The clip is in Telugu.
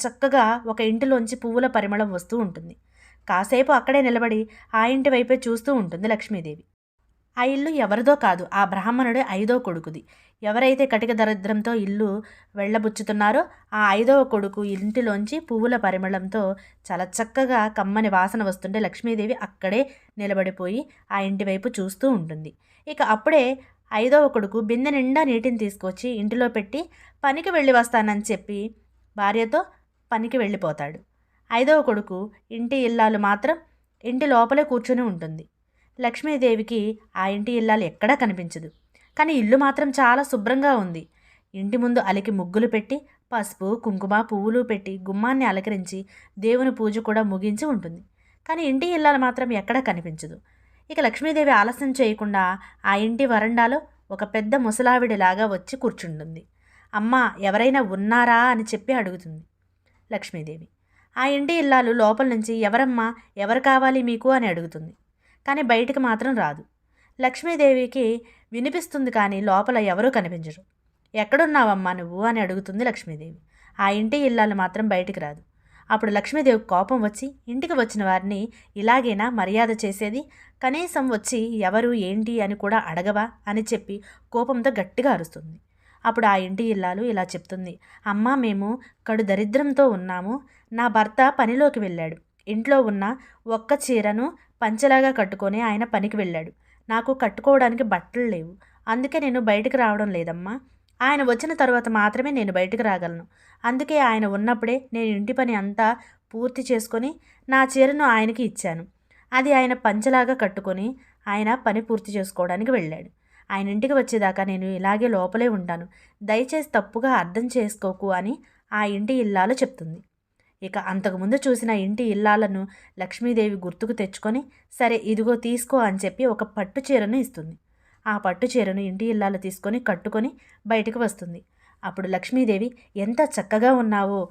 చక్కగా ఒక ఇంటిలోంచి పువ్వుల పరిమళం వస్తూ ఉంటుంది. కాసేపు అక్కడే నిలబడి ఆ ఇంటి వైపే చూస్తూ ఉంటుంది లక్ష్మీదేవి. ఆ ఇల్లు ఎవరిదో కాదు, ఆ బ్రాహ్మణుడి ఐదో కొడుకుది. ఎవరైతే కటిక దరిద్రంతో ఇల్లు వెళ్ళబుచ్చుతున్నారో ఆ ఐదవ కొడుకు ఇంటిలోంచి పువ్వుల పరిమళంతో చాలా చక్కగా కమ్మని వాసన వస్తుంటే లక్ష్మీదేవి అక్కడే నిలబడిపోయి ఆ ఇంటి వైపు చూస్తూ ఉంటుంది. ఇక అప్పుడే ఐదవ కొడుకు బిందె నిండా నీటిని తీసుకొచ్చి ఇంటిలో పెట్టి పనికి వెళ్ళి వస్తానని చెప్పి భార్యతో పనికి వెళ్ళిపోతాడు. ఐదవ కొడుకు ఇంటి ఇల్లాలు మాత్రం ఇంటి లోపలే కూర్చొని ఉంటుంది. లక్ష్మీదేవికి ఆ ఇంటి ఇల్లాలు ఎక్కడా కనిపించదు. కానీ ఇల్లు మాత్రం చాలా శుభ్రంగా ఉంది. ఇంటి ముందు అలికి ముగ్గులు పెట్టి పసుపు కుంకుమ పువ్వులు పెట్టి గుమ్మాన్ని అలంకరించి దేవుని పూజ కూడా ముగించి ఉంటుంది. కానీ ఇంటి ఇల్లాలు మాత్రం ఎక్కడా కనిపించదు. ఇక లక్ష్మీదేవి ఆలస్యం చేయకుండా ఆ ఇంటి వరండాలో ఒక పెద్ద ముసలావిడిలాగా వచ్చి కూర్చుంటుంది. అమ్మా, ఎవరైనా ఉన్నారా అని చెప్పి అడుగుతుంది లక్ష్మీదేవి. ఆ ఇంటి ఇల్లాలు లోపల నుంచి ఎవరమ్మా, ఎవరు కావాలి మీకు అని అడుగుతుంది. కానీ బయటికి మాత్రం రాదు. లక్ష్మీదేవికి వినిపిస్తుంది కానీ లోపల ఎవరూ కనిపించరు. ఎక్కడున్నావమ్మా నువ్వు అని అడుగుతుంది లక్ష్మీదేవి. ఆ ఇంటి ఇల్లాలు మాత్రం బయటికి రాదు. అప్పుడు లక్ష్మీదేవి కోపం వచ్చి ఇంటికి వచ్చిన వారిని ఇలాగేనా మర్యాద చేసేది? కనీసం వచ్చి ఎవరు ఏంటి అని కూడా అడగవా అని చెప్పి కోపంతో గట్టిగా అరుస్తుంది. అప్పుడు ఆ ఇంటి ఇల్లాలు ఇలా చెప్తుంది. అమ్మా, మేము కడు దరిద్రంతో ఉన్నాము. నా భర్త పనిలోకి వెళ్ళాడు. ఇంట్లో ఉన్న ఒక్క చీరను పంచెలాగా కట్టుకొని ఆయన పనికి వెళ్ళాడు. నాకు కట్టుకోవడానికి బట్టలు లేవు. అందుకే నేను బయటకు రావడం లేదమ్మా. ఆయన వచ్చిన తర్వాత మాత్రమే నేను బయటకు రాగలను. అందుకే ఆయన ఉన్నప్పుడే నేను ఇంటి పని అంతా పూర్తి చేసుకొని నా చీరను ఆయనకి ఇచ్చాను. అది ఆయన పంచెలాగా కట్టుకొని ఆయన పని పూర్తి చేసుకోవడానికి వెళ్ళాడు. ఆయన ఇంటికి వచ్చేదాకా నేను ఇలాగే లోపలే ఉంటాను. దయచేసి తప్పుగా అర్థం చేసుకోకు అని ఆ ఇంటి ఇల్లాలు చెప్తుంది. ఇక అంతకుముందు చూసిన ఇంటి ఇల్లాలను లక్ష్మీదేవి గుర్తుకు తెచ్చుకొని, సరే ఇదిగో తీసుకో అని చెప్పి ఒక పట్టు చీరను ఇస్తుంది. ఆ పట్టు చీరను ఇంటి ఇల్లాలు తీసుకొని కట్టుకొని బయటకు వస్తుంది. అప్పుడు లక్ష్మీదేవి, ఎంత చక్కగా ఉన్నావో,